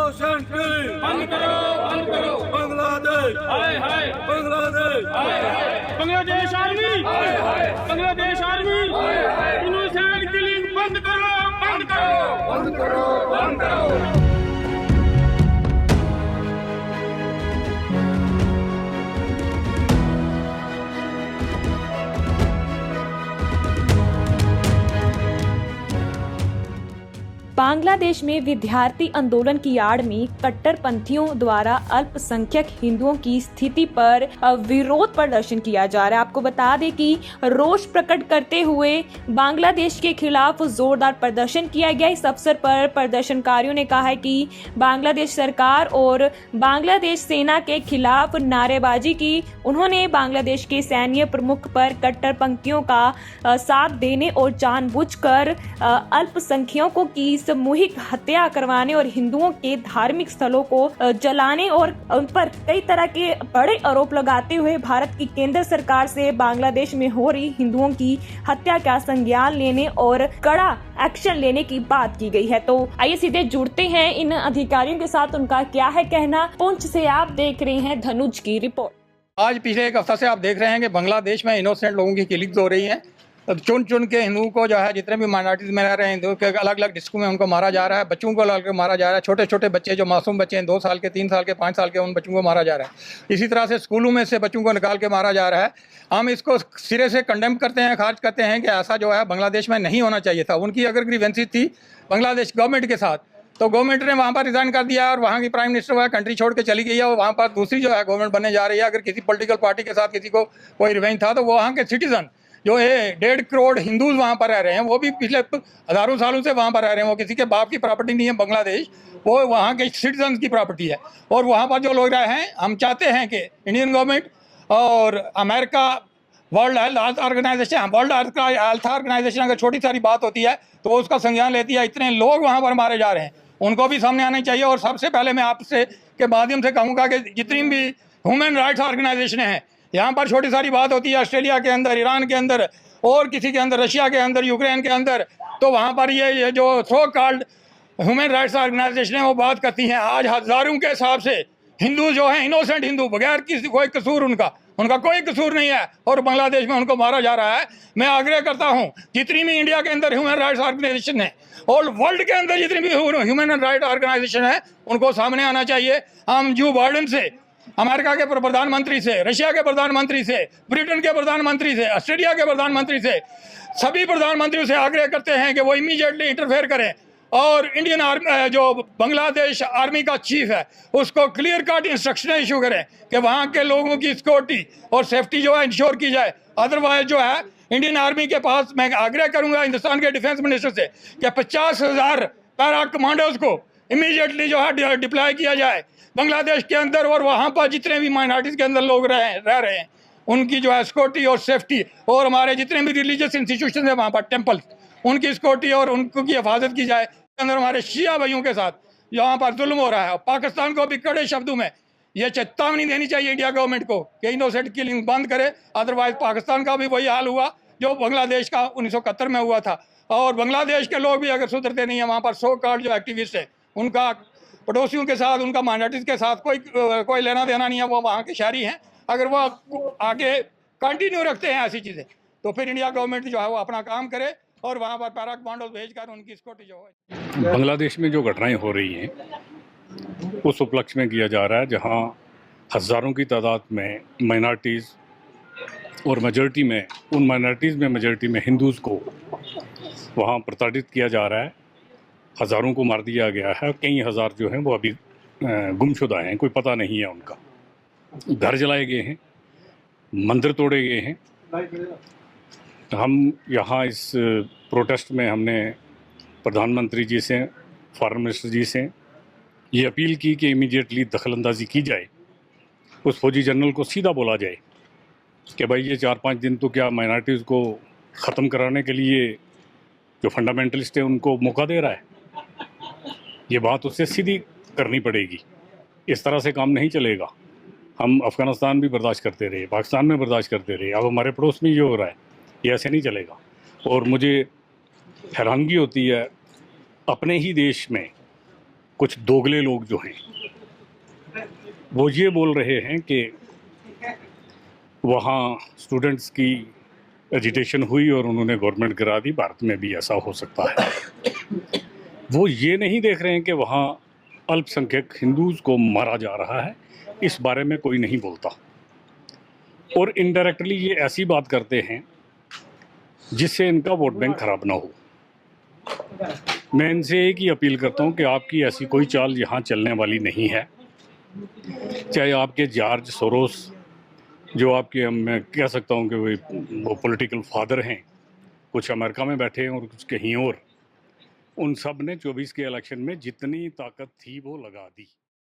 इंडोसेंट killing बंद करो, बंद करो। बांग्लादेश हाय हाय बांग्लादेश हाय हाय। बांग्लादेश आर्मी, हाय हाय। बांग्लादेश आर्मी, हाय हाय। इनोसेंट किलिंग बंद करो, बंद करो, बंद करो, बंद करो। बांग्लादेश में विद्यार्थी आंदोलन की आड़ में कट्टरपंथियों द्वारा अल्पसंख्यक हिंदुओं की स्थिति पर विरोध प्रदर्शन किया जा रहा है। आपको बता दें कि रोष प्रकट करते हुए बांग्लादेश के खिलाफ जोरदार प्रदर्शन किया गया। इस अवसर पर प्रदर्शनकारियों ने कहा है कि बांग्लादेश सरकार और बांग्लादेश सेना के खिलाफ नारेबाजी की। उन्होंने बांग्लादेश के सैन्य प्रमुख पर कट्टरपंथियों का साथ देने और जानबूझकर अल्पसंख्यकों की सामूहिक हत्या करवाने और हिंदुओं के धार्मिक स्थलों को जलाने और उन पर कई तरह के बड़े आरोप लगाते हुए भारत की केंद्र सरकार से बांग्लादेश में हो रही हिंदुओं की हत्या का संज्ञान लेने और कड़ा एक्शन लेने की बात की गई है। तो आइए सीधे जुड़ते हैं इन अधिकारियों के साथ, उनका क्या है कहना। पुंछ से आप देख रहे हैं धनुष की रिपोर्ट। आज पिछले एक हफ्ता से आप देख रहे हैं कि बांग्लादेश में इनोसेंट लोगों की किलिंग्स हो रही हैं। चुन चुन के हिंदुओं को जो है, जितने भी माइनॉरिटीज़ में रह रहे हैं हिंदुओं के अलग अलग डिस्ट्रिक्ट में उनको मारा जा रहा है। बच्चों को अलग अलग मारा जा रहा है। छोटे छोटे बच्चे जो मासूम बच्चे हैं, 2 साल के, 3 साल के, 5 साल के, उन बच्चों को मारा जा रहा है। इसी तरह से स्कूलों में से बच्चों को निकाल के मारा जा रहा है। हम इसको सिरे से कंडेम करते हैं, खारिज करते हैं कि ऐसा जो है बांग्लादेश में नहीं होना चाहिए था। उनकी अगर ग्रीवेंसी थी बांग्लादेश गवर्नमेंट के साथ, तो गवर्नमेंट ने वहाँ पर रिजाइन कर दिया और वहाँ की प्राइम मिनिस्टर वह कंट्री छोड़ के चली गई है और वहाँ पर दूसरी जो है गवर्नमेंट बनने जा रही है। अगर किसी पॉलिटिकल पार्टी के साथ किसी को कोई रिवेंज था, तो वो वहाँ के सिटीजन जो है 1.5 करोड़ हिंदूज वहाँ पर रह रहे हैं, वो भी पिछले हज़ारों सालों से वहाँ पर रह रहे हैं। वो किसी के बाप की प्रॉपर्टी नहीं है बांग्लादेश, वो वहाँ के सिटीजन की प्रॉपर्टी है। और वहाँ पर जो लोग रहे हैं, हम चाहते हैं कि इंडियन गवर्नमेंट और अमेरिका, वर्ल्ड हेल्थ ऑर्गेनाइजेशन अगर छोटी सारी बात होती है तो वो उसका संज्ञान लेती है। इतने लोग वहाँ पर मारे जा रहे हैं, उनको भी सामने आना चाहिए। और सबसे पहले मैं आपसे के माध्यम से कहूँगा कि जितनी भी ह्यूमन राइट्स ऑर्गेनाइजेशन हैं, यहाँ पर छोटी सारी बात होती है ऑस्ट्रेलिया के अंदर, ईरान के अंदर और किसी के अंदर, रशिया के अंदर, यूक्रेन के अंदर, तो वहाँ पर ये जो so called human rights organization है वो बात करती हैं। आज हज़ारों के हिसाब से हिंदू जो हैं, इनोसेंट हिंदू, बगैर किसी कोई कसूर उनका कोई कसूर नहीं है और बांग्लादेश में उनको मारा जा रहा है। मैं आग्रह करता हूँ जितनी भी इंडिया के अंदर ह्यूमन राइट्स ऑर्गेनाइजेशन है और वर्ल्ड के अंदर जितनी भी ह्यूमन राइट ऑर्गेनाइजेशन है, उनको सामने आना चाहिए। हम जो बाइडेन से, अमेरिका के प्रधानमंत्री से, रशिया के प्रधानमंत्री से, ब्रिटेन के प्रधानमंत्री से, ऑस्ट्रेलिया के प्रधानमंत्री से, सभी प्रधानमंत्रियों से आग्रह करते हैं कि वो इमीडिएटली इंटरफेयर करें और इंडियन आर्मी, जो बांग्लादेश आर्मी का चीफ है, उसको क्लियर कट इंस्ट्रक्शन इशू करें कि वहाँ के लोगों की सिक्योरिटी और सेफ्टी जो है इंश्योर की जाए। अदरवाइज जो है इंडियन आर्मी के पास, मैं आग्रह करूँगा हिंदुस्तान के डिफेंस मिनिस्टर से कि 50,000 पैरा कमांडोज को इमीडिएटली जो है डिप्लॉय किया जाए बांग्लादेश के अंदर। और वहाँ पर जितने भी माइनॉरिटीज़ के अंदर लोग रह रहे हैं, उनकी जो है सिक्योरिटी और सेफ्टी, और हमारे जितने भी रिलीजियस इंस्टीट्यूशन हैं वहाँ पर, टेम्पल, उनकी सिक्योरिटी और उनकी हिफाजत की जाए। अंदर हमारे शिया भाइयों के साथ यहाँ पर जुल्म हो रहा है। पाकिस्तान को भी कड़े शब्दों में ये चेतावनी देनी चाहिए इंडिया गवर्नमेंट को कि इनोसेंट किलिंग बंद करे। अदरवाइज पाकिस्तान का भी वही हाल हुआ जो बांग्लादेश का 1971 में हुआ था। और बांग्लादेश के लोग भी अगर सुधरते नहीं हैं, वहाँ पर सो कॉल्ड जो एक्टिविस्ट है, उनका पड़ोसियों के साथ, उनका माइनॉरिटीज़ के साथ कोई लेना देना नहीं है। वो वहाँ के शहरी हैं। अगर वो आगे कंटिन्यू रखते हैं ऐसी चीज़ें, तो फिर इंडिया गवर्नमेंट जो है वो अपना काम करे और वहाँ पर पैरा कमांडोज भेजकर उनकी सिक्योरिटी जो है। बांग्लादेश में जो घटनाएं हो रही हैं उस उपलक्ष्य में किया जा रहा है, जहाँ हज़ारों की तादाद में माइनॉरिटीज़ और मेजॉरिटी में, उन माइनॉरिटीज़ में मेजॉरिटी में हिंदूज़ को वहाँ प्रताड़ित किया जा रहा है। हज़ारों को मार दिया गया है। कई हज़ार जो हैं वो अभी गुमशुदा हैं, कोई पता नहीं है उनका। घर जलाए गए हैं, मंदिर तोड़े गए हैं। हम यहाँ इस प्रोटेस्ट में हमने प्रधानमंत्री जी से, फॉरेन मिनिस्टर जी से ये अपील की कि इमीडिएटली दखलंदाजी की जाए। उस फौजी जनरल को सीधा बोला जाए कि भाई ये 4-5 दिन तो क्या माइनॉरिटीज़ को ख़त्म कराने के लिए जो फंडामेंटलिस्ट है उनको मौका दे रहा है। ये बात उससे सीधी करनी पड़ेगी। इस तरह से काम नहीं चलेगा। हम अफ़गानिस्तान भी बर्दाश्त करते रहे, पाकिस्तान में बर्दाश्त करते रहे, अब हमारे पड़ोस में ये हो रहा है। ये ऐसे नहीं चलेगा। और मुझे हैरानगी होती है, अपने ही देश में कुछ दोगले लोग जो हैं वो ये बोल रहे हैं कि वहाँ स्टूडेंट्स की एजिटेशन हुई और उन्होंने गवर्नमेंट गिरा दी, भारत में भी ऐसा हो सकता है। वो ये नहीं देख रहे हैं कि वहाँ अल्पसंख्यक हिंदूज़ को मारा जा रहा है, इस बारे में कोई नहीं बोलता। और इनडायरेक्टली ये ऐसी बात करते हैं जिससे इनका वोट बैंक खराब ना हो। मैं इनसे एक ही अपील करता हूँ कि आपकी ऐसी कोई चाल यहाँ चलने वाली नहीं है। चाहे आपके जॉर्ज सोरोस, जो आपके, मैं कह सकता हूँ कि वो पॉलिटिकल फादर हैं, कुछ अमेरिका में बैठे हैं और कुछ कहीं और, उन सब ने 24 के इलेक्शन में जितनी ताकत थी वो लगा दी।